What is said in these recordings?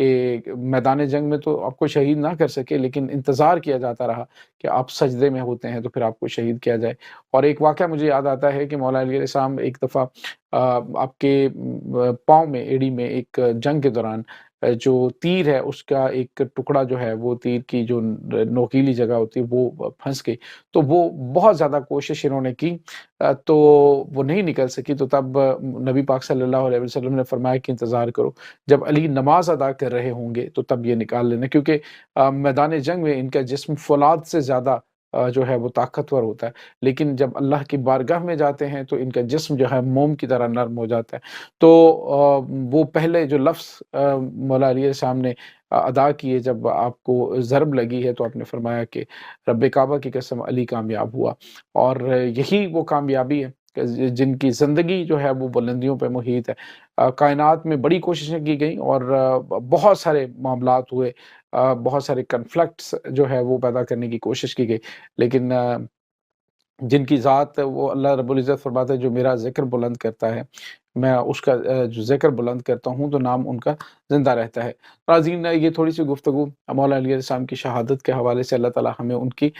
کہ میدان جنگ میں تو آپ کو شہید نہ کر سکے، لیکن انتظار کیا جاتا رہا کہ آپ سجدے میں ہوتے ہیں تو پھر آپ کو شہید کیا جائے۔ اور ایک واقعہ مجھے یاد آتا ہے کہ مولا علی علیہ السلام ایک دفعہ آپ کے پاؤں میں، ایڑی میں ایک جنگ کے دوران جو تیر ہے اس کا ایک ٹکڑا جو ہے، وہ تیر کی جو نوکیلی جگہ ہوتی ہے وہ پھنس گئی، تو وہ بہت زیادہ کوشش انہوں نے کی، تو وہ نہیں نکل سکی۔ تو تب نبی پاک صلی اللہ علیہ وسلم نے فرمایا کہ انتظار کرو، جب علی نماز ادا کر رہے ہوں گے تو تب یہ نکال لینا، کیونکہ میدان جنگ میں ان کا جسم فولاد سے زیادہ جو ہے وہ طاقتور ہوتا ہے، لیکن جب اللہ کی بارگاہ میں جاتے ہیں تو ان کا جسم جو ہے موم کی طرح نرم ہو جاتا ہے۔ تو وہ پہلے جو لفظ مولا علی السلام نے ادا کیے جب آپ کو ضرب لگی ہے، تو آپ نے فرمایا کہ رب کعبہ کی قسم علی کامیاب ہوا، اور یہی وہ کامیابی ہے کہ جن کی زندگی جو ہے وہ بلندیوں پہ محیط ہے۔ کائنات میں بڑی کوششیں کی گئیں اور بہت سارے معاملات ہوئے، بہت سارے کنفلکٹس جو ہے وہ پیدا کرنے کی کوشش کی گئی، لیکن جن کی ذات وہ اللہ رب العزت فرماتا ہے جو میرا ذکر بلند کرتا ہے، میں اس کا جو ذکر بلند کرتا ہوں تو نام ان کا زندہ رہتا ہے۔ ناظرین، یہ تھوڑی سی گفتگو مولا علی علیہ السلام کی شہادت کے حوالے سے، اللہ تعالیٰ ہمیں ان کی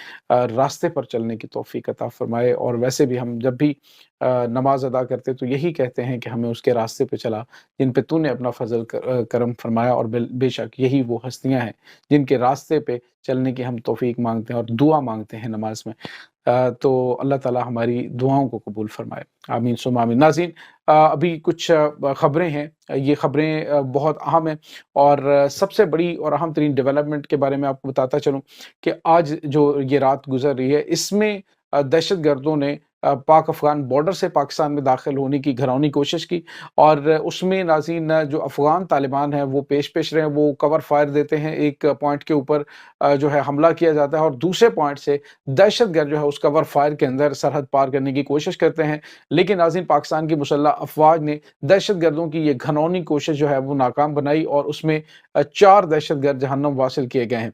راستے پر چلنے کی توفیق عطا فرمائے۔ اور ویسے بھی ہم جب بھی نماز ادا کرتے تو یہی کہتے ہیں کہ ہمیں اس کے راستے پہ چلا جن پہ تو نے اپنا فضل کرم فرمایا، اور بے شک یہی وہ ہستیاں ہیں جن کے راستے پہ چلنے کی ہم توفیق مانگتے ہیں اور دعا مانگتے ہیں نماز میں۔ تو اللہ تعالیٰ ہماری دعاؤں کو قبول فرمائے، آمین ثم آمین۔ ناظرین، ابھی کچھ خبریں ہیں، یہ خبریں بہت اہم ہیں، اور سب سے بڑی اور اہم ترین ڈیولپمنٹ کے بارے میں آپ کو بتاتا چلوں کہ آج جو یہ رات گزر رہی ہے، اس میں دہشت گردوں نے پاک افغان بارڈر سے پاکستان میں داخل ہونے کی گھرونی کوشش کی، اور اس میں ناظرین جو افغان طالبان ہیں وہ پیش رہے ہیں، وہ کور فائر دیتے ہیں، ایک پوائنٹ کے اوپر جو ہے حملہ کیا جاتا ہے، اور دوسرے پوائنٹ سے دہشت گرد جو ہے اس کور فائر کے اندر سرحد پار کرنے کی کوشش کرتے ہیں، لیکن ناظرین پاکستان کی مسلح افواج نے دہشت گردوں کی یہ گھنونی کوشش جو ہے وہ ناکام بنائی، اور اس میں 4 دہشت گرد جہنم واصل کیے گئے ہیں۔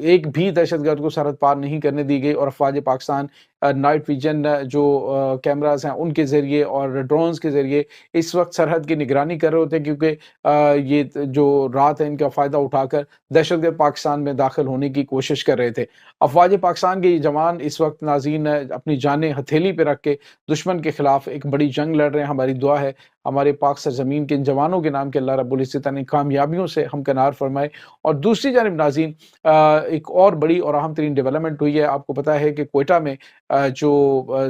ایک بھی دہشت گرد کو سرحد پار نہیں کرنے دی گئی، اور افواج پاکستان نائٹ ویژن جو کیمراز ہیں ان کے ذریعے اور ڈرونز کے ذریعے اس وقت سرحد کی نگرانی کر رہے ہوتے ہیں، کیونکہ یہ جو رات ہے ان کا فائدہ اٹھا کر دہشت گرد پاکستان میں داخل ہونے کی کوشش کر رہے تھے۔ افواج پاکستان کے یہ جوان اس وقت ناظرین اپنی جانیں ہتھیلی پہ رکھ کے دشمن کے خلاف ایک بڑی جنگ لڑ رہے ہیں۔ ہماری دعا ہے ہمارے پاک سرزمین کے ان جوانوں کے نام کہ اللہ رب العزت نے کامیابیوں سے ہمکنار فرمائے۔ اور دوسری جانب ناظرین، ایک اور بڑی اور اہم ترین ڈیولپمنٹ ہوئی ہے، آپ کو پتہ ہے کہ کوئٹہ میں جو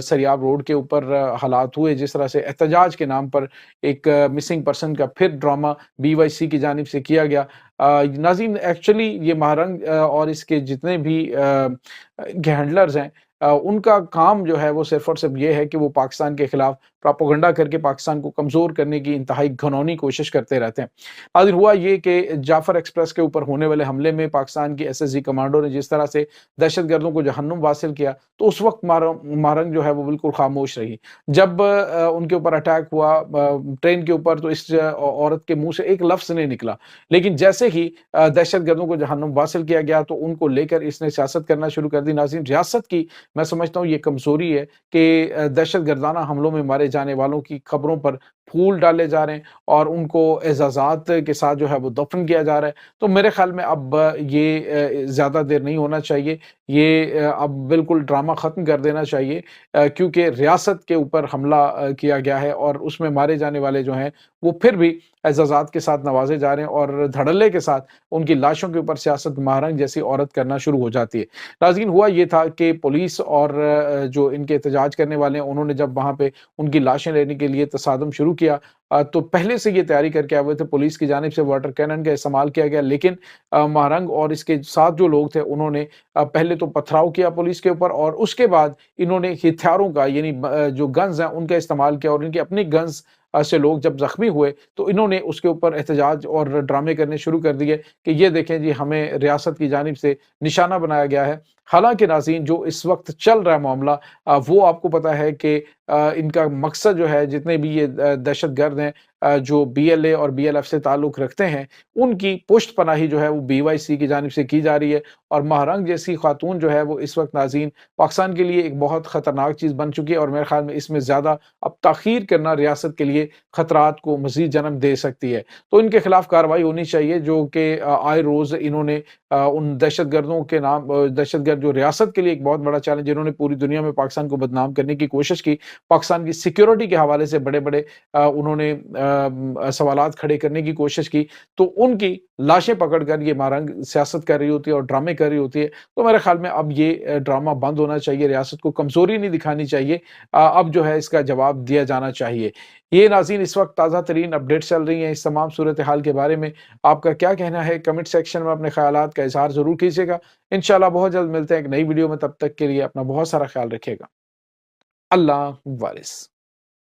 سریاب روڈ کے اوپر حالات ہوئے، جس طرح سے احتجاج کے نام پر ایک مسنگ پرسن کا پھر ڈرامہ BYC کی جانب سے کیا گیا۔ ناظرین، ایکچولی یہ مہرنگ اور اس کے جتنے بھی ہینڈلرز ہیں، ان کا کام جو ہے وہ صرف اور صرف یہ ہے کہ وہ پاکستان کے خلاف پراپوگنڈا کر کے پاکستان کو کمزور کرنے کی انتہائی گھنونی کوشش کرتے رہتے ہیں۔ حاضر ہوا یہ کہ جعفر ایکسپریس کے اوپر ہونے والے حملے میں پاکستان کی SSG کمانڈو نے جس طرح سے دہشت گردوں کو جہنم واصل کیا، تو اس وقت مارنگ جو ہے وہ بالکل خاموش رہی۔ جب ان کے اوپر اٹیک ہوا ٹرین کے اوپر، تو اس عورت کے منہ سے ایک لفظ نہیں نکلا، لیکن جیسے ہی دہشت گردوں کو جہنم واصل کیا گیا تو ان کو لے کر اس نے سیاست کرنا شروع کر دی۔ ناظرین، ریاست کی میں سمجھتا ہوں یہ کمزوری ہے کہ دہشت گردانہ حملوں میں مارے جانے والوں کی خبروں پر پھول ڈالے جا رہے ہیں اور ان کو اعزازات کے ساتھ جو ہے وہ دفن کیا جا رہا ہے۔ تو میرے خیال میں اب یہ زیادہ دیر نہیں ہونا چاہیے، یہ اب بالکل ڈرامہ ختم کر دینا چاہیے، کیونکہ ریاست کے اوپر حملہ کیا گیا ہے اور اس میں مارے جانے والے جو ہیں وہ پھر بھی اعزازات کے ساتھ نوازے جا رہے ہیں، اور دھڑلے کے ساتھ ان کی لاشوں کے اوپر سیاست مہرنگ جیسی عورت کرنا شروع ہو جاتی ہے۔ ناظرین، ہوا یہ تھا کہ پولیس اور جو ان کے احتجاج کرنے والے ہیں، انہوں نے جب وہاں پہ ان کی لاشیں لینے کے لیے تصادم شروع کیا، تو پہلے سے یہ تیاری کر کے آئے ہوئے تھے، پولیس کی جانب سے واٹر کینن کا استعمال کیا گیا، لیکن مہرنگ اور اس کے ساتھ جو لوگ تھے انہوں نے پہلے تو پتھراؤ کیا پولیس کے اوپر، اور اس کے بعد انہوں نے ہتھیاروں کا، یعنی جو گنز ہیں ان کا استعمال کیا، اور ان کی اپنی گنز سے لوگ جب زخمی ہوئے تو انہوں نے اس کے اوپر احتجاج اور ڈرامے کرنے شروع کر دیے کہ یہ دیکھیں جی ہمیں ریاست کی جانب سے نشانہ بنایا گیا ہے۔ حالانکہ ناظرین، جو اس وقت چل رہا ہے معاملہ، وہ آپ کو پتہ ہے کہ ان کا مقصد جو ہے، جتنے بھی یہ دہشت گرد ہیں جو BLA اور BLF سے تعلق رکھتے ہیں ان کی پشت پناہی جو ہے وہ BYC کی جانب سے کی جا رہی ہے، اور مہرنگ جیسی خاتون جو ہے وہ اس وقت ناظرین پاکستان کے لیے ایک بہت خطرناک چیز بن چکی ہے، اور میرے خیال میں اس میں زیادہ اب تاخیر کرنا ریاست کے لیے خطرات کو مزید جنم دے سکتی ہے۔ تو ان کے خلاف کارروائی ہونی چاہیے جو کہ آئے روز انہوں نے ان دہشت گردوں کے نام، دہشت گرد جو ریاست کے لیے ایک بہت بڑا چیلنج، جنہوں نے پوری دنیا میں پاکستان کو بدنام کرنے کی کوشش کی، پاکستان کی سیکیورٹی کے حوالے سے بڑے بڑے انہوں نے سوالات کھڑے کرنے کی کوشش کی، تو ان کی لاشیں پکڑ کر یہ مہرنگ سیاست کر رہی ہوتی ہے اور ڈرامے کر رہی ہوتی ہے۔ تو میرے خیال میں اب یہ ڈرامہ بند ہونا چاہیے، ریاست کو کمزوری نہیں دکھانی چاہیے، اب جو ہے اس کا جواب دیا جانا چاہیے۔ یہ ناظرین اس وقت تازہ ترین اپڈیٹ چل رہی ہیں اس تمام صورتحال کے بارے میں آپ کا کیا کہنا ہے؟ کمنٹ سیکشن میں اپنے خیالات کا اظہار ضرور کیجیے گا۔ انشاءاللہ بہت جلد ملتے ہیں ایک نئی ویڈیو میں، تب تک کے لیے اپنا بہت سارا خیال رکھیے گا۔ اللہ حافظ۔